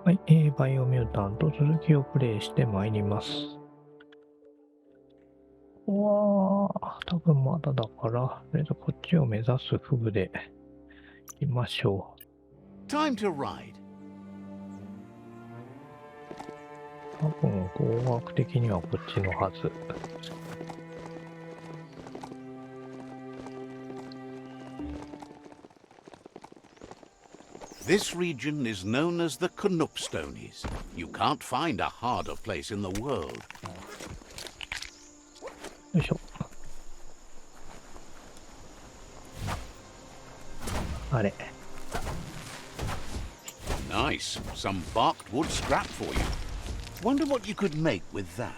はい、バイオミュータント続きをプレイしてまいります。うわー、多分まだだから、とりあえずこっちを目指すフグで行きましょう。Time to ride. 多分工学的にはこっちのはず。This region is known as the Canupstonies. You can't find a harder place in the world. よいしょ。あれ。Nice. Some barked wood scrap for you. Wonder what you could make with that.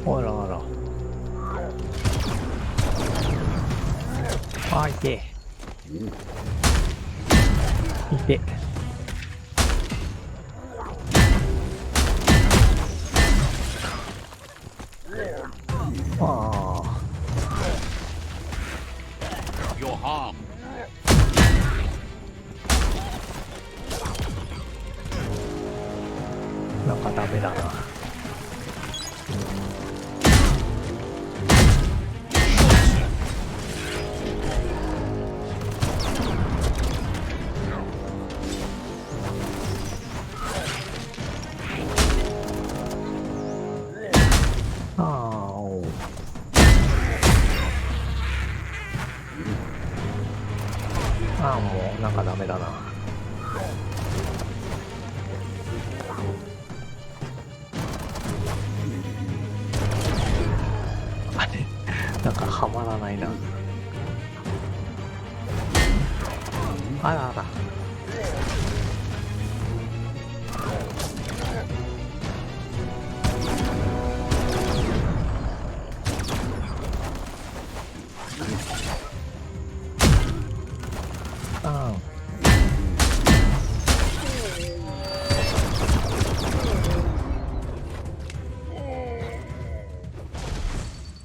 あらあら。あ、いて。いて。ああ。You're harmed. なんかダメだな。ああ、もうなんかダメだな。あれ、なんかはまらないな。あらあら。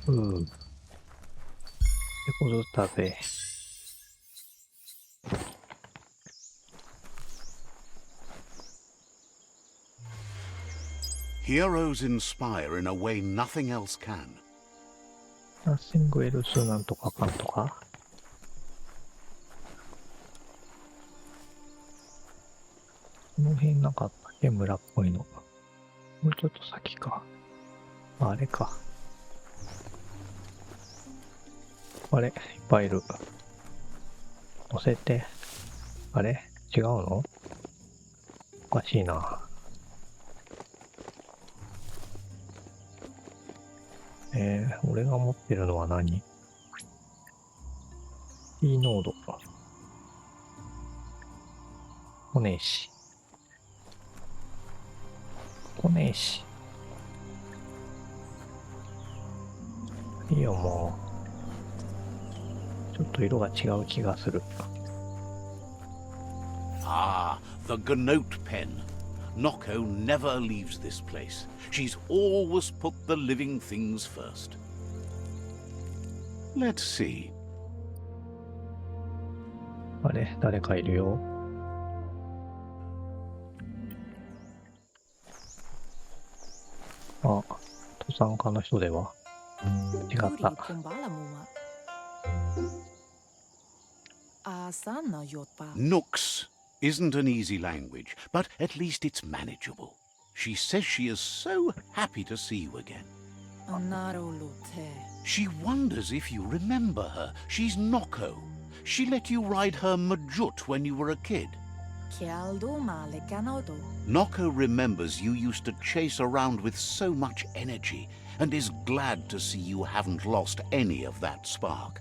ってことだぜ。Heroes inspire in a way nothing else can. ナッシングエルスなんとかかんとか。この辺なかったっけ、村っぽいの。もうちょっと先か。あれか。あれ、いっぱいいる。乗せて。あれ違うの？おかしいな。俺が持ってるのは何？ T ノード。来ねえし。来ねえし。いいよ、もう。ちょっと色が違う気がする。Ah, the Gnote pen. Noko never leaves this place. She's always put the living things first. Let's see. あれ、誰かいるよ。あ、登山家の人では。違った。Nooks isn't an easy language, but at least it's manageable. She says she is so happy to see you again. She wonders if you remember her. She's Noko. She let you ride her Majut when you were a kid. Noko remembers you used to chase around with so much energy and is glad to see you haven't lost any of that spark.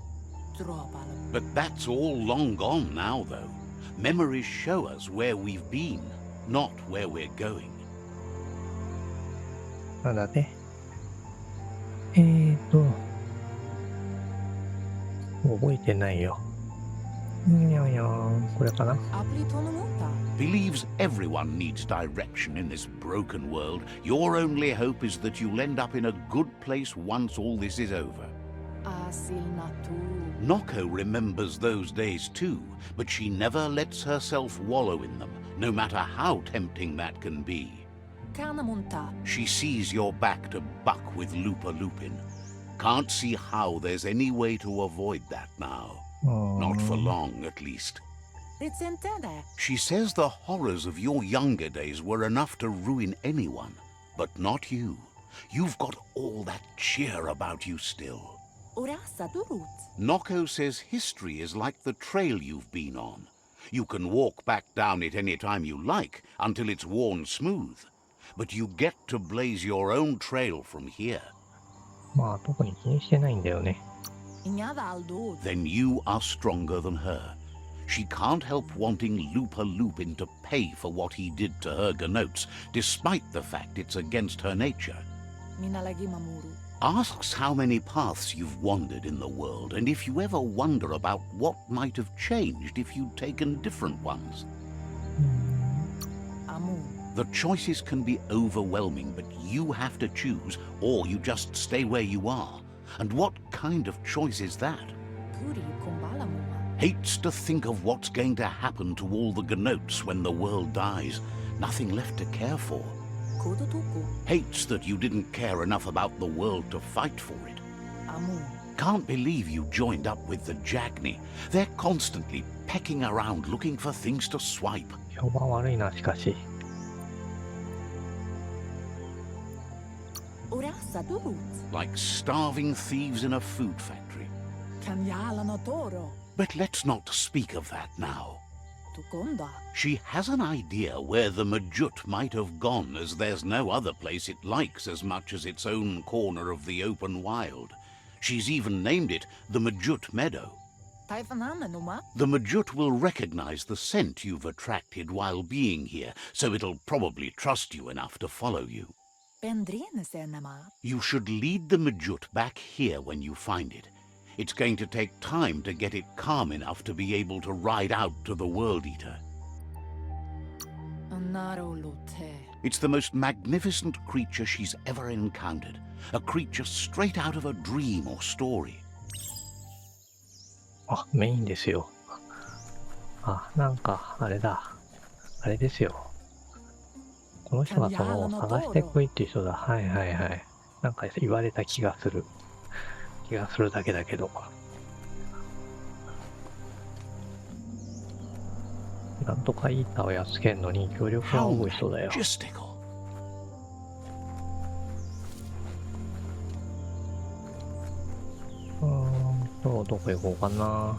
But that's all long gone now, though. Memories show us where we've been, not where we're going. なんだね。覚えてないよ。これかな。Believes everyone needs direction in this broken world. Your only hope is that you'll end up in a good place once all this is over. Noko remembers those days too, but she never lets herself wallow in them, no matter how tempting that can be. She sees you're back to buck with Lupa Lupin. Can't see how there's any way to avoid that now. Not for long, at least. She says the horrors of your younger days were enough to ruin anyone, but not you. You've got all that cheer about you still. Noko says history is like the trail you've been on. You can walk back down it any time you like, until it's worn smooth. But you get to blaze your own trail from here. まあ特に気にしてないんだよね。Then you are stronger than her. She can't help wanting Lupa Lupin to pay for what he did to her Gnotes, despite the fact it's against her nature. Asks how many paths you've wandered in the world, and if you ever wonder about what might have changed if you'd taken different ones. The choices can be overwhelming, but you have to choose, or you just stay where you are. And what kind of choice is that? Hates to think of what's going to happen to all the Gnotes when the world dies. Nothing left to care for. Hates that you didn't care enough about the world to fight for it. Can't believe you joined up with the Jagni. They're constantly pecking around looking for things to swipe. 評判悪いな、しかし。Like starving thieves in a food factory. But let's not speak of that now. She has an idea where the Majut might have gone, as there's no other place it likes as much as its own corner of the open wild. She's even named it the Majut Meadow. The Majut will recognize the scent you've attracted while being here, so it'll probably trust you enough to follow you. You should lead the Majut back here when you find it. It's going to take time to get it calm enough to be able to ride out to the World Eater. It's the most magnificent creature she's ever encountered. A creature straight out of a dream or story. あ、メインですよ。あ、なんか、あれだ。あれですよ。この人がその、探してこいっていう人だ。はいはいはい。なんか言われた気がする。気がするだけだけど。なんとかイーターをやっつけるのに協力が多い人だよ。どこ行こうかな。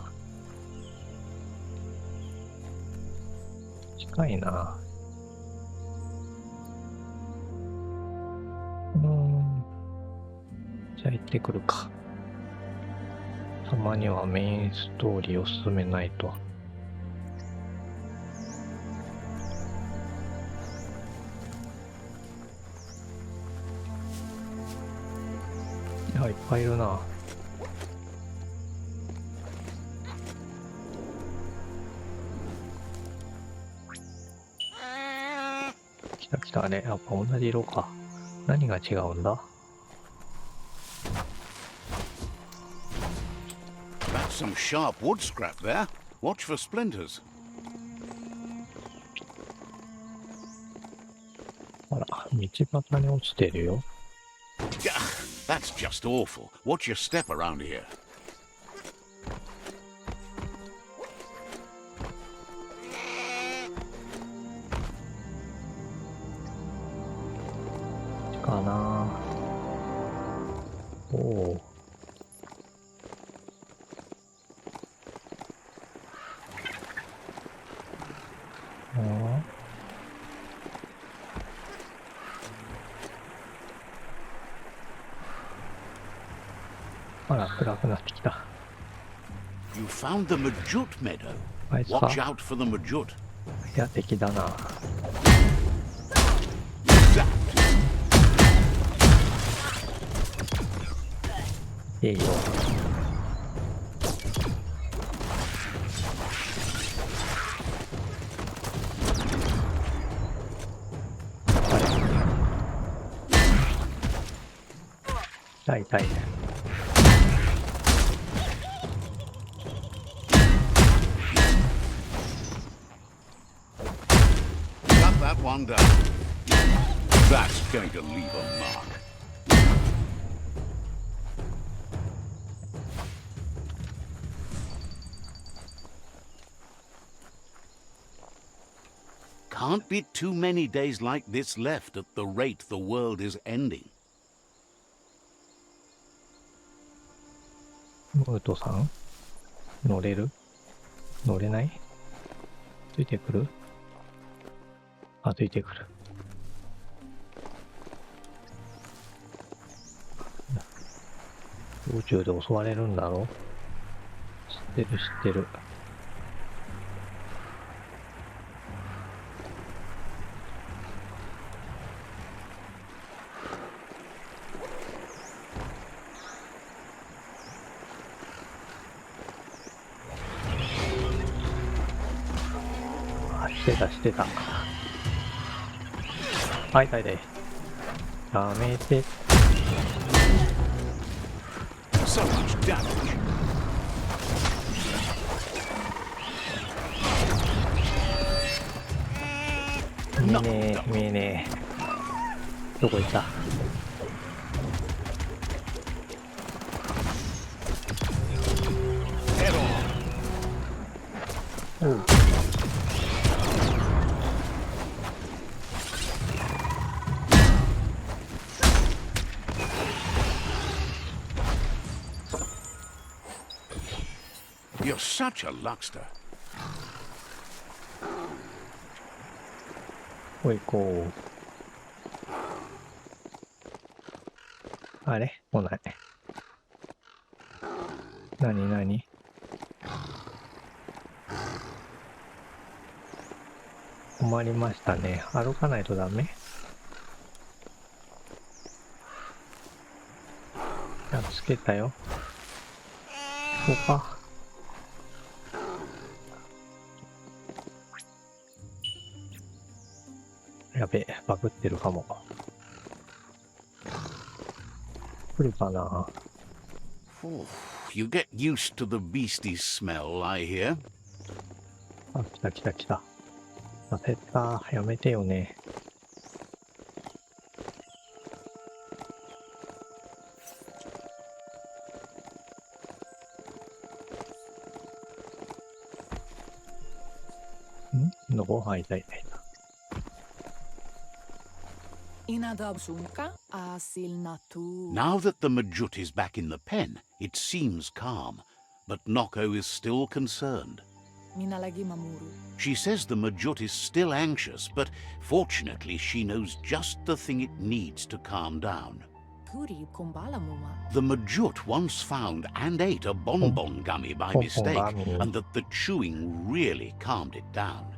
近いな。じゃあ行ってくるか。たまにはメインストーリーを進めないと。いや、いっぱいいるな。来た来たね。やっぱ同じ色か。何が違うんだ？That's some sharp wood scrap there. Watch for splinters. あら、道端に落ちてるよ。That's just awful. Watch your step around here. かな。おお。あら、暗くなってきた。You found the Majut meadow. あいつか。Watch out for the Majut. いや、敵だな。いいよ。痛い痛い。one down. That's going to leave a mark. Can't be too many days like this left at the rate the world is ending. ムートさん乗れる？乗れない？ついてくる？あ、ついてくる。宇宙で襲われるんだろ？知ってる知ってる。してた。はい、痛いで。やめて。So much damage. 見えねえ。どこ行った？おう。You're such a luckster. おいこう。あれ？来ない。なに？困りましたね。歩かないとダメ？やっつけたよ。ここか。やべえ、バグってるかも。来るかな？ You get used to the beastie's smell, I hear. あ、来た。焦った。やめてよね。どこ？あ、いた。Now that the Majut is back in the pen, it seems calm, but Noko is still concerned. She says the Majut is still anxious, but fortunately she knows just the thing it needs to calm down. The Majut once found and ate a bonbon gummy by mistake, and that the chewing really calmed it down.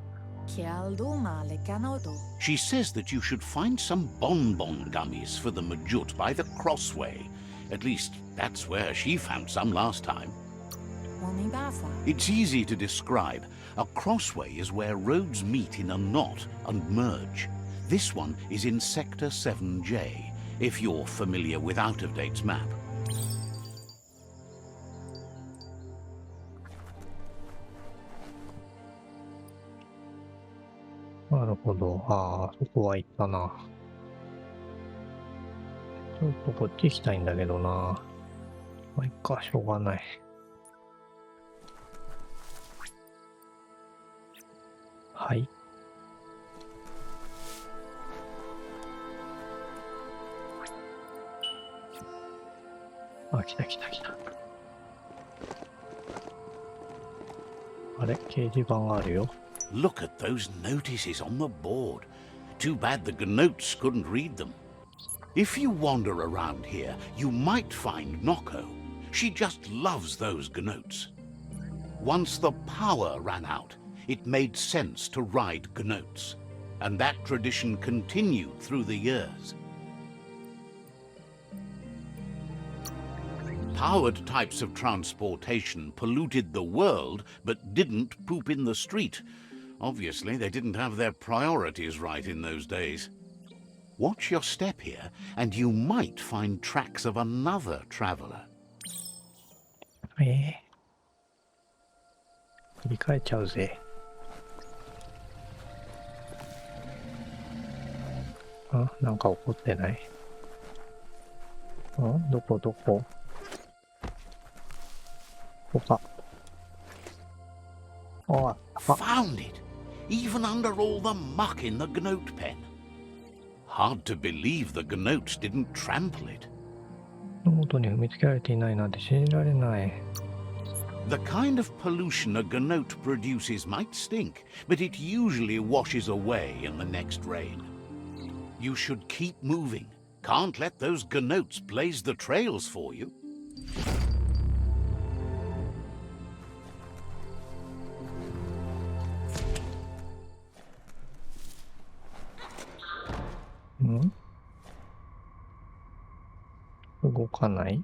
She says that you should find some bonbon gummies for the Majut by the crossway. At least, that's where she found some last time. It's easy to describe. A crossway is where roads meet in a knot and merge. This one is in Sector 7J, if you're familiar with Out-of-Date's map. なるほど。ああ、そこは行ったな。ちょっとこっち行きたいんだけどな。まあ、いっか、しょうがない。はい。あ、来た。あれ？掲示板があるよ。Look at those notices on the board. Too bad the Gnotes couldn't read them. If you wander around here, you might find Noko. She just loves those Gnotes. Once the power ran out, it made sense to ride Gnotes, and that tradition continued through the years. Powered types of transportation polluted the world, but didn't poop in the street. Obviously, they didn't have their priorities right in those days. Watch your step here, and you might find tracks of another traveler. 切り替えちゃうぜ。なんか起こってない？どこどこ？ここか。あ、 Found it! Even under all the muck in the gnote pen. Hard to believe the gnotes didn't trample it. 元に踏みつけられていないなんて信じられない。The kind of pollution a gnote produces might stink, but it usually washes away in the next rain. You should keep moving. Can't let those gnotes blaze the trails for you. Hmm? 動かない？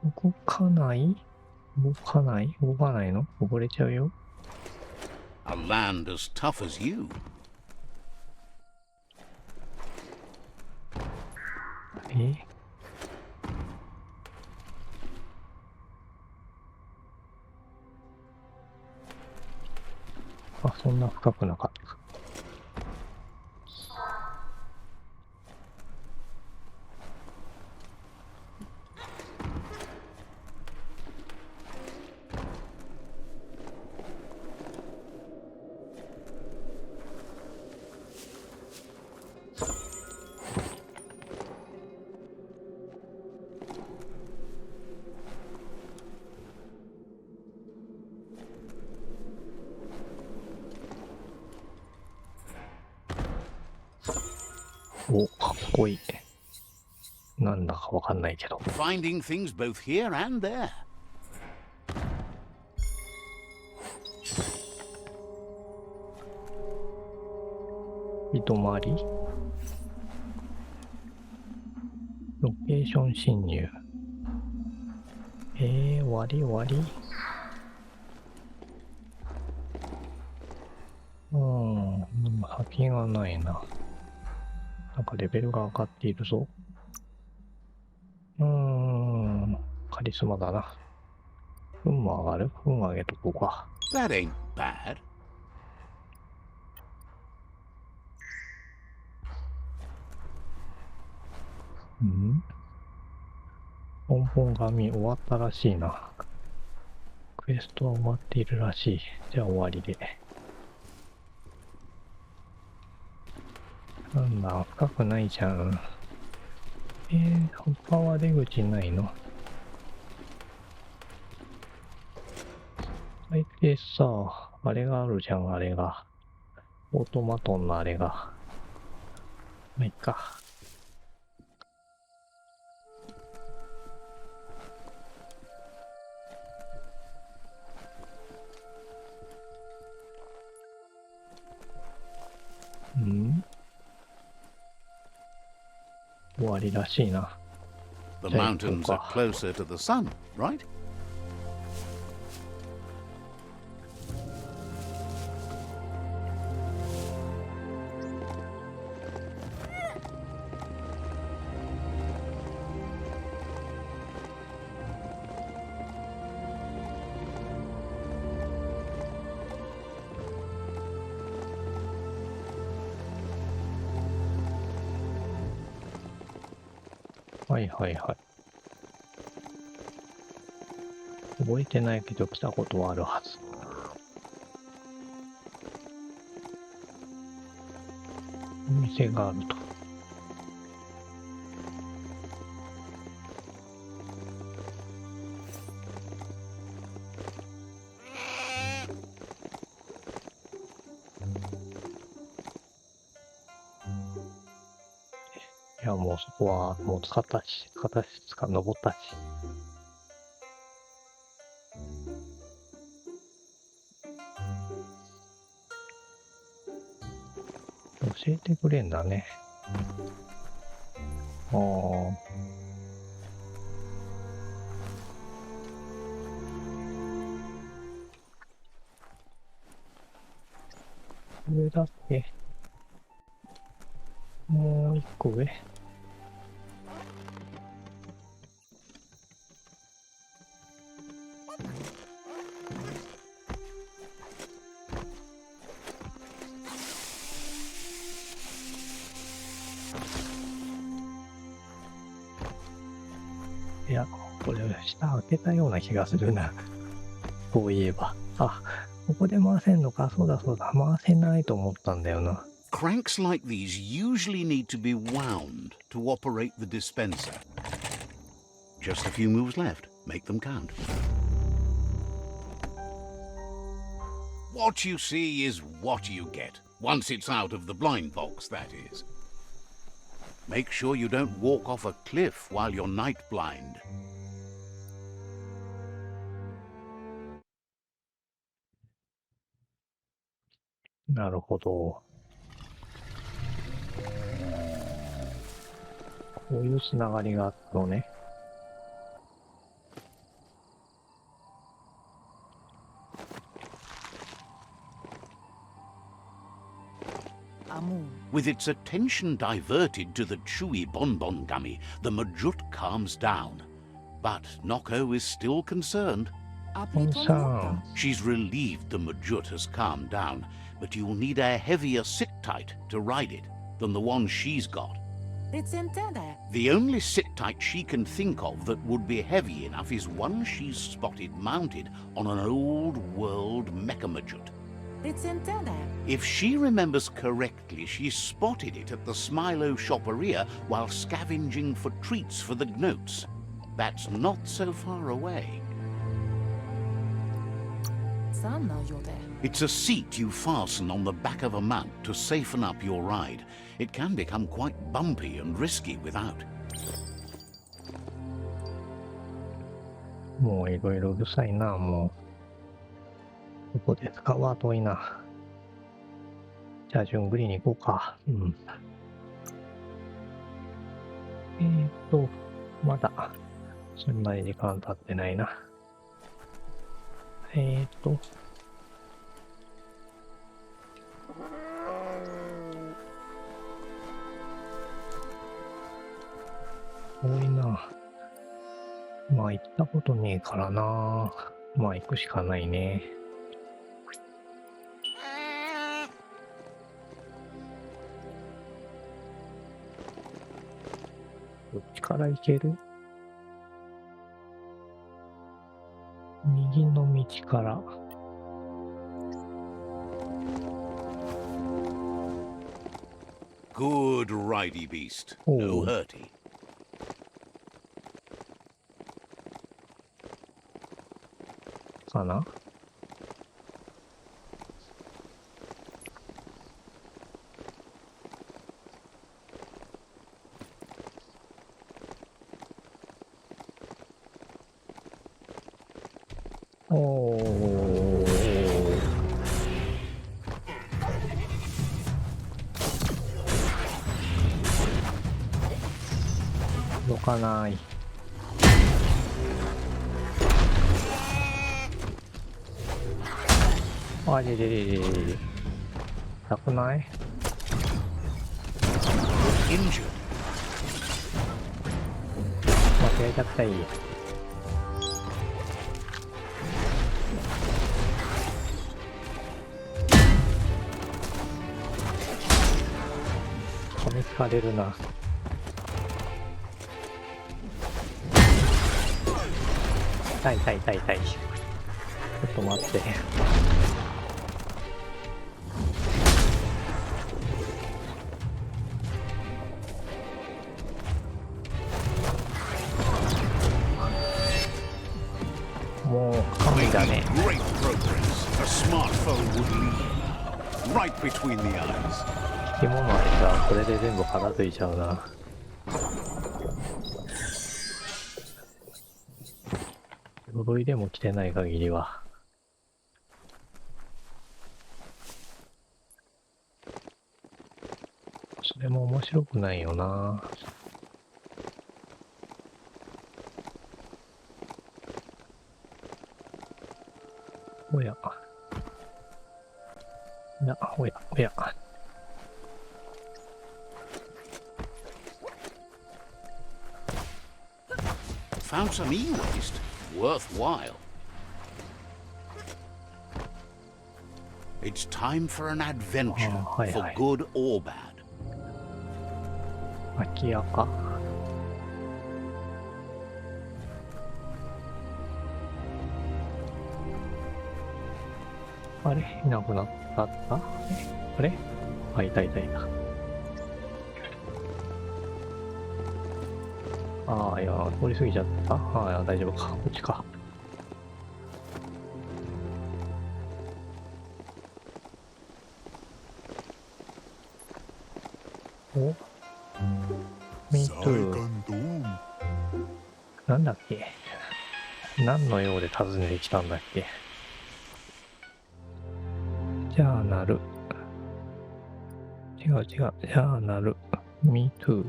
動かない？動かない？動かないの？溺れちゃうよ。A land as tough as you. あ、そんな深くなかった。お、かっこいい。なんだかわかんないけど。Finding things both here and there. 糸回り？ロケーション侵入。終わり終わり。先がないな。なんかレベルが上がっているぞ。カリスマだな。運も上がる？運上げとこうか。That ain't bad. ポンポン紙終わったらしいな。クエストは終わっているらしい。じゃあ終わりで。なんだ、深くないじゃん。他は出口ないの？大抵さ、あれがあるじゃん、あれが。オートマトンのあれが。まあ、いっか。終わりらしいな。The mountains are closer to the sun, right? はいはいはい。覚えてないけど来たことはあるはず。お店があると。いや、もうそこはもう登ったし。教えてくれんだね。これだっけ？もう一個上。これ、下開けたような気がするな。そういえば。あ、ここで回せんのか。そうだそうだ。回せないと思ったんだよな。Cranks like these usually need to be wound to operate the dispenser. Just a few moves left. Make them count. What you see is what you get. Once it's out of the blind box, that is. Make sure you don't walk off a cliff while you're night blind. なるほど。こういうつながりがあったのね。With its attention diverted to the chewy bonbon gummy, the Majut calms down. But Noko is still concerned. She's relieved the Majut has calmed down, but you'll need a heavier sit-tight to ride it than the one she's got. The only sit-tight she can think of that would be heavy enough is one she's spotted mounted on an old-world mecha Majut. If she remembers correctly, she spotted it at the Smilo shopperia while scavenging for treats for the gnotes. That's not so far away. It's a seat you fasten on the back of a mount to safeten up your ride. It can become quite bumpy and risky without. もういろいろうるさいな、もう。どこですか？わ、遠いな。じゃあ、順繰りに行こうか。うん。まだ、そんなに時間経ってないな。遠いな。まあ、行ったことねえからな。まあ、行くしかないね。どっちから行ける？右の道から。Good ridey beast. No hurty. かな？おー。どかない。あれれれれれれ。なくない？間違えちゃったい。噛みつかれるな。痛い痛い痛い痛い。ちょっと待って。もう神だね。生き物あれさ、これで全部片付いちゃうな。鎧でも着てない限りは。それも面白くないよな。おや。おや、おや。Found some e-waste. Worthwhile. It's time for an adventure, for good or bad. 空き家か。あれいなくなったあれあ、いた。ああ、いや、通り過ぎちゃった。ああ、いや大丈夫か。こっちか。おMe too。なんだっけ何の用で訪ねてきたんだっけ。じゃあなる。違う。じゃあなる。Me too。こ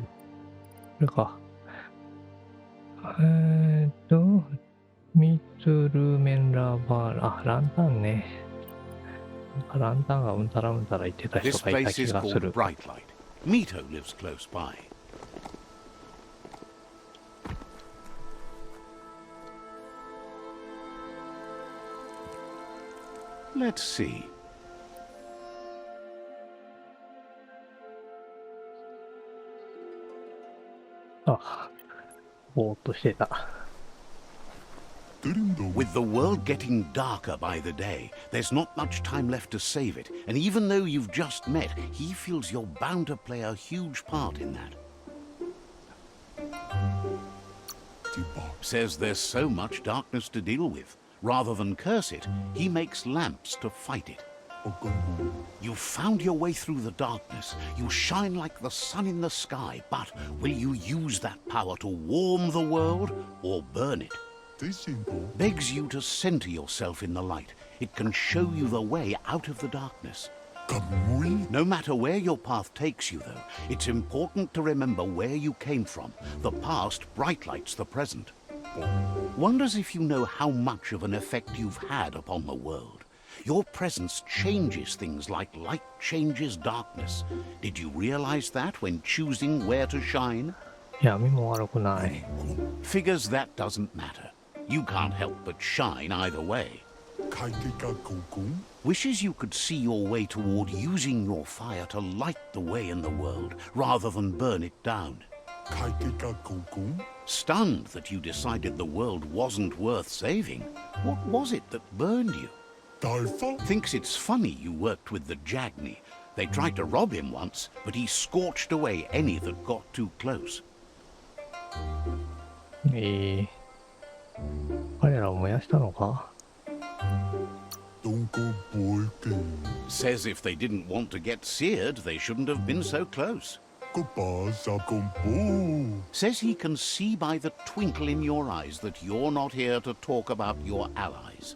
れか。Me too ルーメンラバー。あ、ランタンね。なんかランタンがうんたら言ってた人 This がいた place 気 is がす called る。Bright Light. Mito lives close by. Let's see. あ、ぼーっとしてた。With the world getting darker by the day, there's not much time left to save it. And even though you've just met, he feels you're bound to play a huge part in that. Says there's so much darkness to deal with. Rather than curse it, he makes lamps to fight it. You've found your way through the darkness. You shine like the sun in the sky. But will you use that power to warm the world or burn it? Begs you to center yourself in the light. It can show you the way out of the darkness. No matter where your path takes you, though, it's important to remember where you came from. The past bright lights the present. Wonders if you know how much of an effect you've had upon the world. Your presence changes things like light changes darkness. Did you realize that when choosing where to shine? 闇も悪くない。 Figures that doesn't matter. You can't help but shine either way. Wishes you could see your way toward using your fire to light the way in the world, rather than burn it down. Stunned that you decided the world wasn't worth saving, what was it that burned you? Thinks it's funny you worked with the Jagni. They tried to rob him once, but he scorched away any that got too close. 彼らを燃やしたのか Says if they didn't want to get seared, they shouldn't have been so close. Says he can see by the twinkle in your eyes that you're not here to talk about your allies.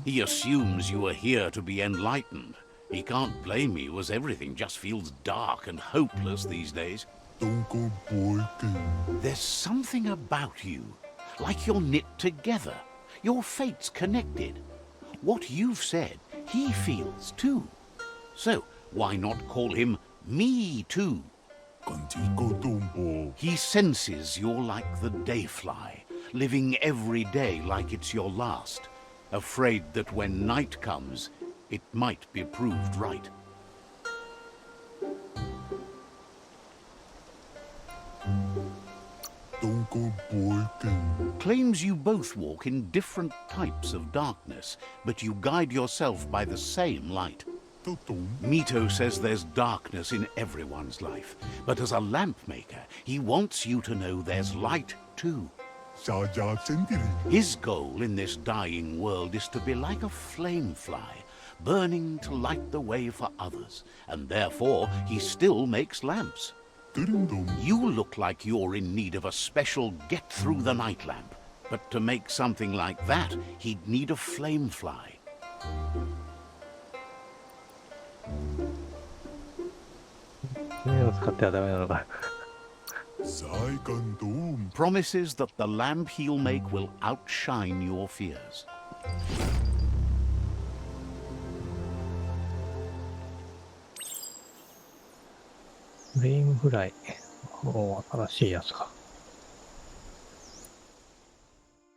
He assumes you are here to be enlightened. He can't blame you as everything just feels dark and hopeless these days. There's something about you, like you're knit together. Your fate's connected. What you've said, he feels too. So why not call him Me Too? He senses you're like the dayfly, living every day like it's your last, afraid that when night comes, it might be proved right. Claims you both walk in different types of darkness, but you guide yourself by the same light. Mito says there's darkness in everyone's life, but as a lamp maker, he wants you to know there's light too. His goal in this dying world is to be like a flame fly, burning to light the way for others, and therefore he still makes lamps. You look like you're in need of a special get-through-the-night lamp, but to make something like that, he'd need a flame fly. Promises that the lamp he'll make will outshine your fears. フレームフライ。おお、新しいやつか。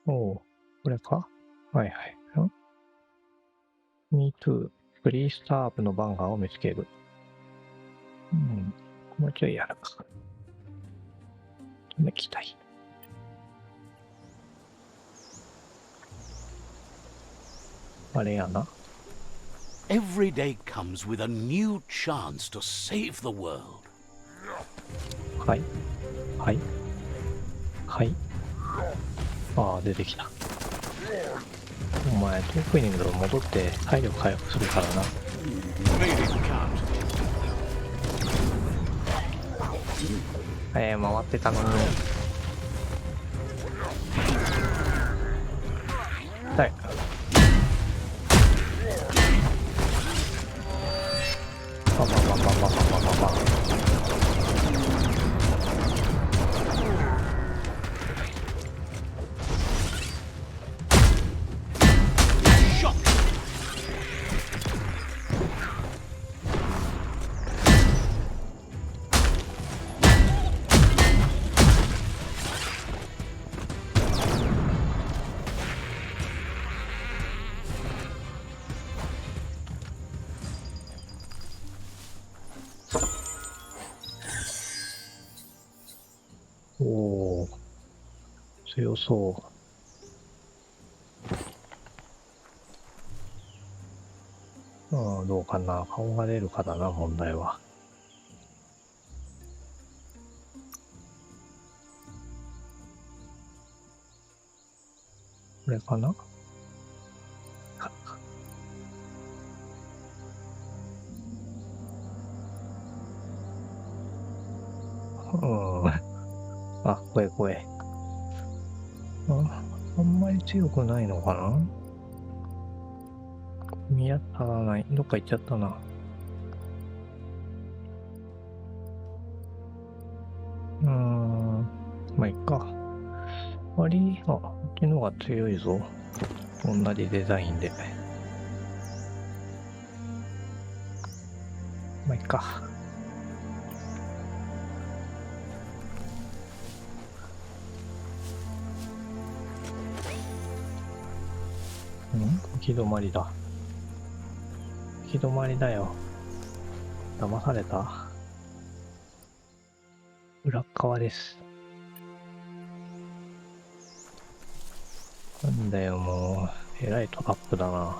おお、これかはいはい。Me too。フリースタープのバンガーを見つける。うん。もうちょいやるか。止めきたい。あれやな。Every day comes with a new chance to save the world. はい。はい。はい。ああ、出てきた。お前、遠くに戻って体力回復するからな。回ってたのに。はい。バババババババババ。おお、強そう。うん、どうかな。顔が出るかだな、問題は。これかな。うん。あ、怖え怖え。あんまり強くないのかな。見当たらない。どっか行っちゃったな。まあ、いっか。こっちの方が強いぞ。同じデザインで。まあ、いっか。行き止まりだ。行き止まりだよ。騙された。裏側です。なんだよ、もう。えらいトラップだな。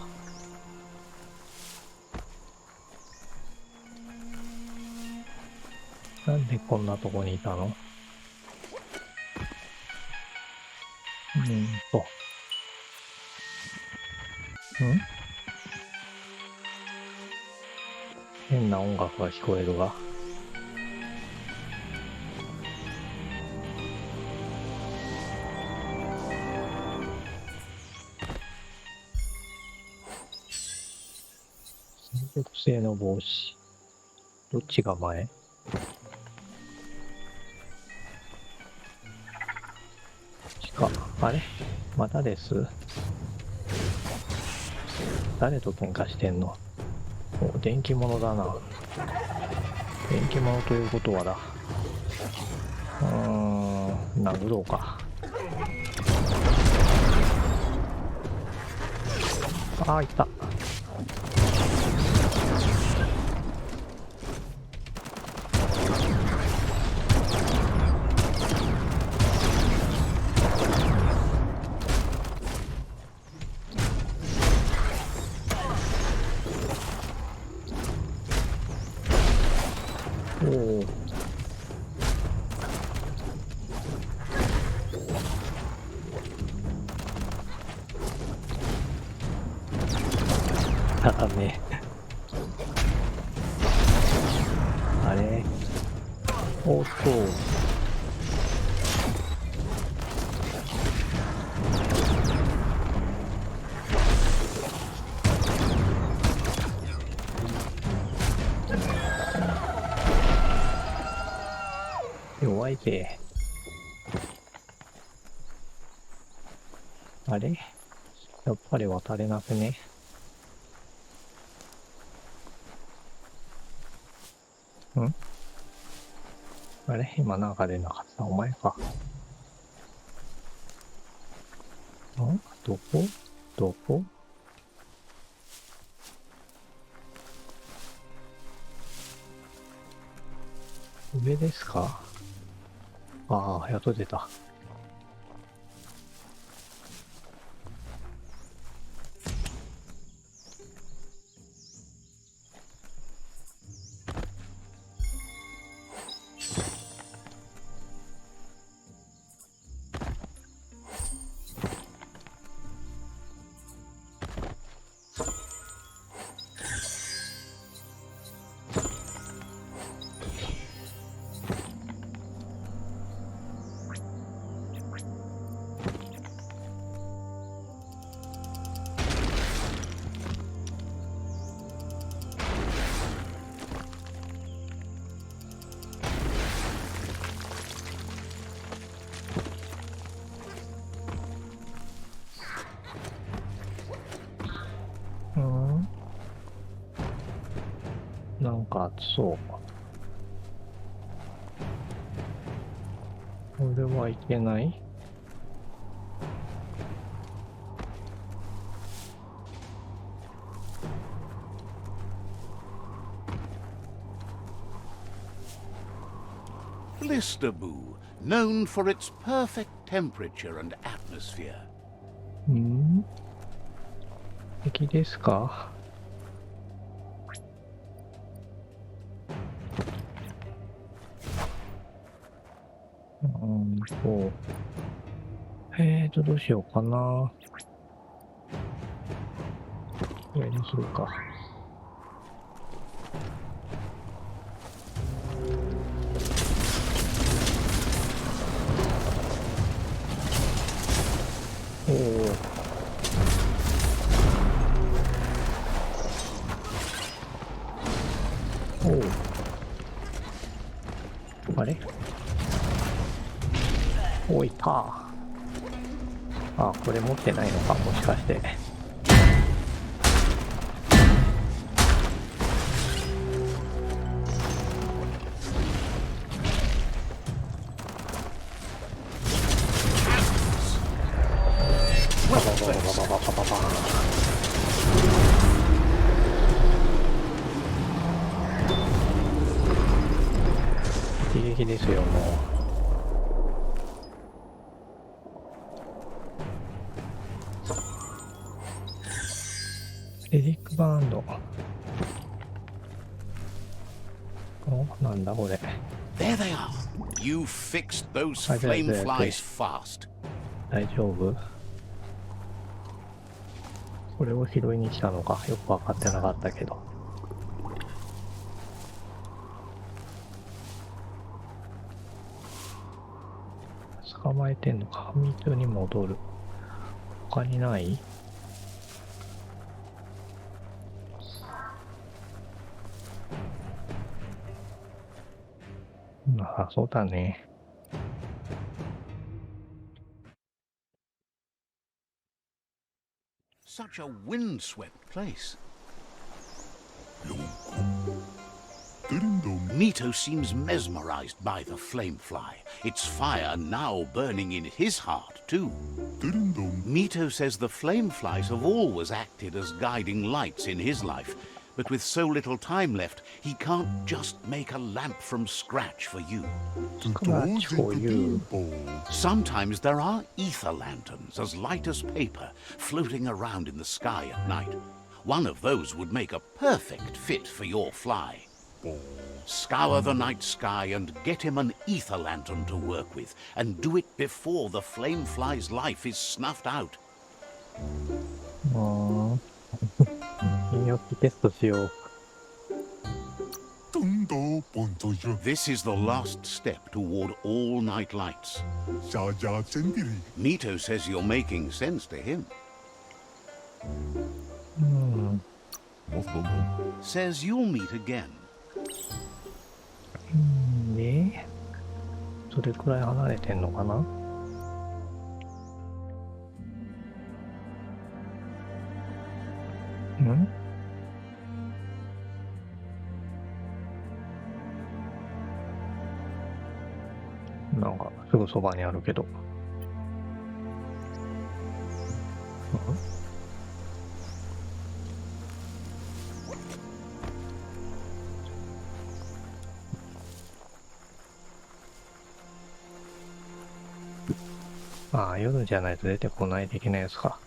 なんでこんなとこにいたの？変な音楽が聞こえるが。金属製の帽子。どっちが前？あれ？またです。誰と喧嘩してんの？お、電気物だな。電気物ということはだ。殴ろうか。ああ、いった。おお。ダメ。あれ？おっと。弱いぜ。あれ？やっぱり渡れなくね？あれ？今なんか出なかった。お前か。どこ？どこ？上ですか？ああ、やっと出た。うん。なんか熱そう。これはいけない。Blisterboo, known for its perfect temperature and atmosphere. うん。敵ですか？そう。どうしようかな。これにするか。おお。おお。あれ？お、いた。あ、これ持ってないのか、もしかして。ババババババババババ。一撃ですよ、もう。エリックバンド。お、なんだこれ。There they are. You fixed those flame flies fast. 大丈夫？これを拾いに来たのか、よくわかってなかったけど。捕まえてんのか。道に戻る。他にない？あ、そうだね。Such a windswept place. Mito seems mesmerized by the flame fly. Its fire now burning in his heart, too. Mito says the flame flies have always acted as guiding lights in his life, but with so little time left, he can't just make a lamp from scratch for you. Scratch for you. Sometimes there are ether lanterns, as light as paper, floating around in the sky at night. One of those would make a perfect fit for your fly. Scour the night sky and get him an ether lantern to work with, and do it before the flame fly's life is snuffed out. 金曜日テストしよう。This is the last step toward all-night lights. Mito says you're making sense to him. Says you'll meet again. ね、それくらい離れてんのかな？ん？なんかすぐそばにあるけど。ああ、夜じゃないと出てこない的なやつか。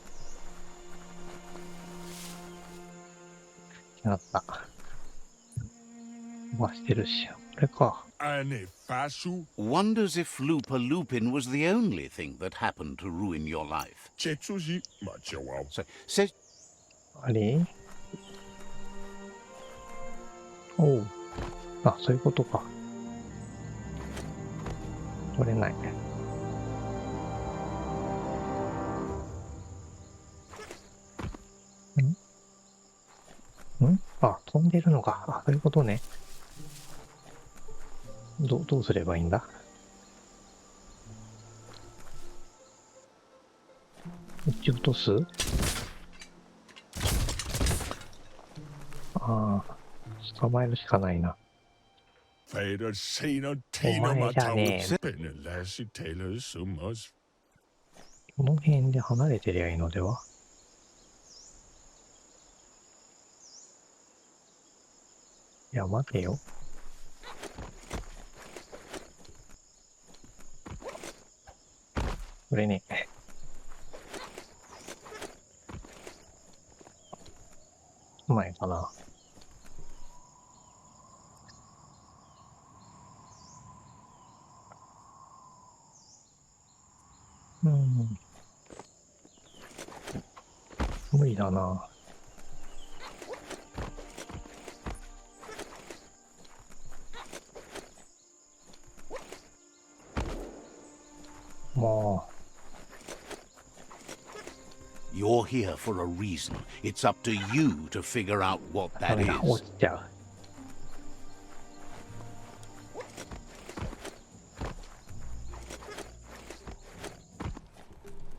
違った。飛ばしてるし、これか。Wonders if Looper Lupin was the only thing that happened to ruin your life. Says あれ？おう。あ、そういうことか。取れない。あ、飛んでるのか。あ、そういうことね。どうすればいいんだ？撃ち落とす？ああ、捕まえるしかないな。お前じゃねえ。この辺で離れてりゃいいのでは。いや、待てよ。これね。前かな。無理だな。もう。You're here for a reason. It's up to you to figure out what that is. 落ちちゃう。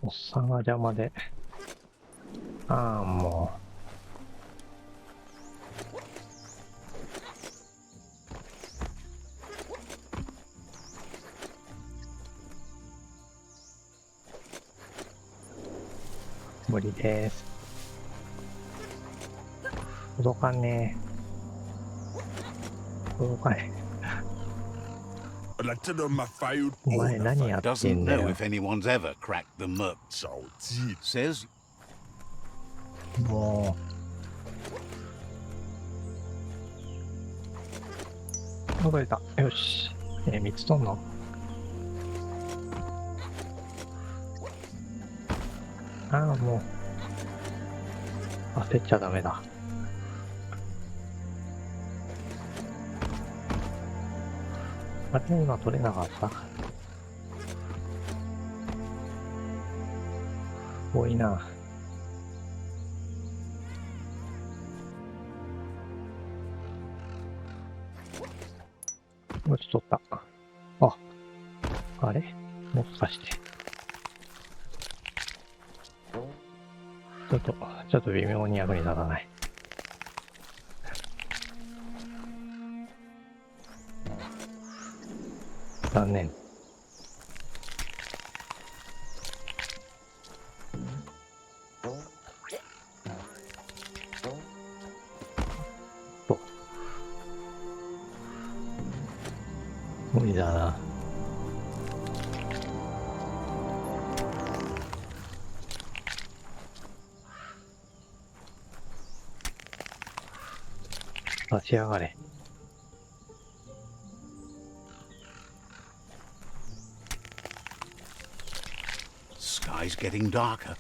おっさんが邪魔で。ああ、もう。無理です。届かねえ。届かねえ。お前何やってん Doesn't だ know よ。 if anyone's ever cracked the murk. Says もう。届いた。よし。3つ取んの。ああ、もう。焦っちゃダメだ。あれ今取れなかった。多いな。もうちょっと取った。あ、あれもしかして。ちょっと微妙に役に立たない。残念。無理だな。立ち上がれ。Sky's getting darker.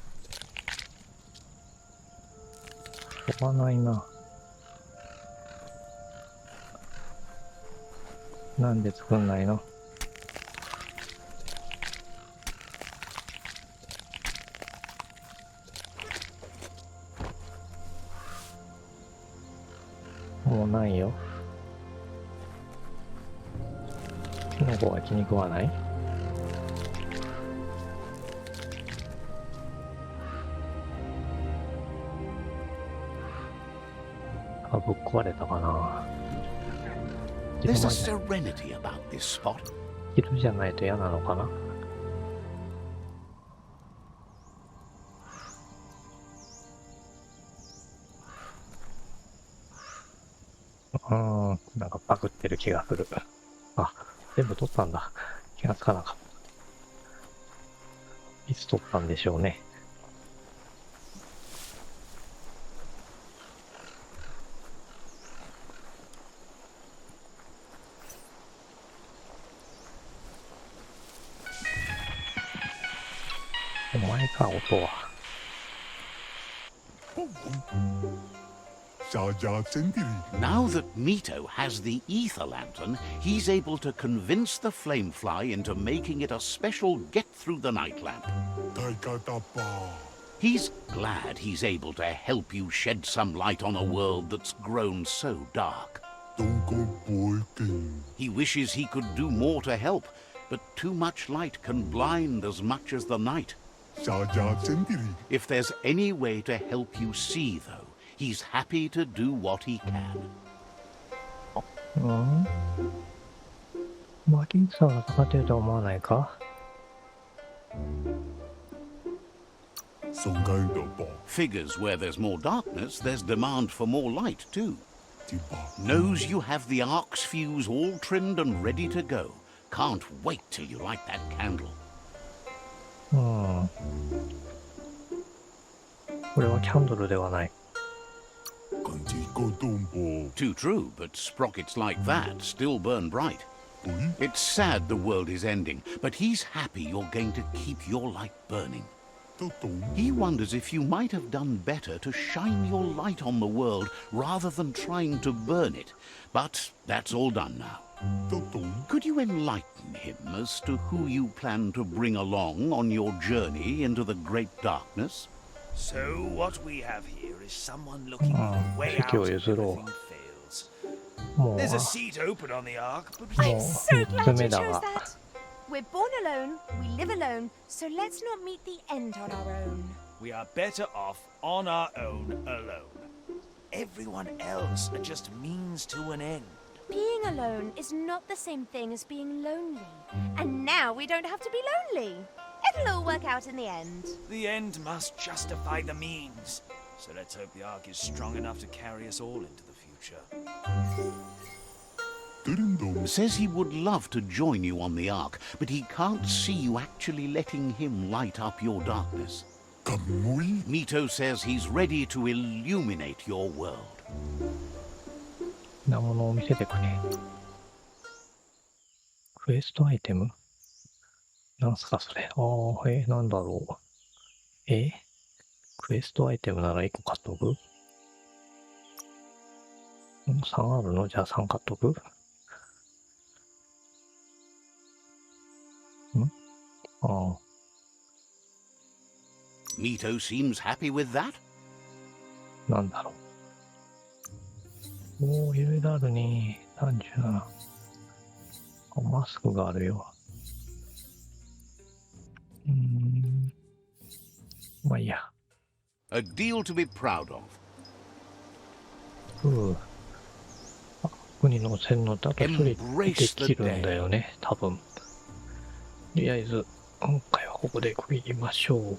飛ばないな。なんで作んないの？もうないよ。キノコは気に食わない？あ、ぶっ壊れたかな。 There's a serenity about this spot. 昼じゃないと嫌なのかな。なんかパクってる気がする。あ、全部取ったんだ。気がつかなかった。いつ取ったんでしょうね。お前か、音は。Now that Mito has the ether lantern, he's able to convince the flamefly into making it a special get-through-the-night lamp. He's glad he's able to help you shed some light on a world that's grown so dark. He wishes he could do more to help, but too much light can blind as much as the night. If there's any way to help you see, though, He's happy to do what he can. うん。マキンさんが戦ってるとは思わないか？ Figures where there's more darkness, there's demand for more light too. Knows you have the ark's fuse all trimmed and ready to go. Can't wait till you light that candle. うん。これはキャンドルではない。Too true, but sprockets like that still burn bright. It's sad the world is ending, but he's happy you're going to keep your light burning. He wonders if you might have done better to shine your light on the world rather than trying to burn it. But that's all done now. Could you enlighten him as to who you plan to bring along on your journey into the great darkness? So what we have here is someone looking for a way out if everything fails. There's a seat open on the ark, but I'm so glad you chose that. We're born alone, we live alone, so let's not meet the end on our own. we are better off on our own alone. Everyone else are just means to an end. Being alone is not the same thing as being lonely. And now we don't have to be lonely. It'll all work out in the end. The end must justify the means. So let's hope the ark is strong enough to carry us all into the future. Says he would love to join you on the ark, but he can't see you actually letting him light up your darkness. Mito says he's ready to illuminate your world. なものを見せてくれ。クエストアイテム？なんすかそれ。ああ、なんだろう。クエストアイテムなら1個買っとく？3あるの？じゃあ3買っとく？ああ。Mito seems happy with that. なんだろう。おお、いろいろあるね。37。マスクがあるよ。まあいいや。A deal to be proud of. ここに乗せるのだとそれできるんだよね、多分。とりあえず、今回はここで区切りましょう。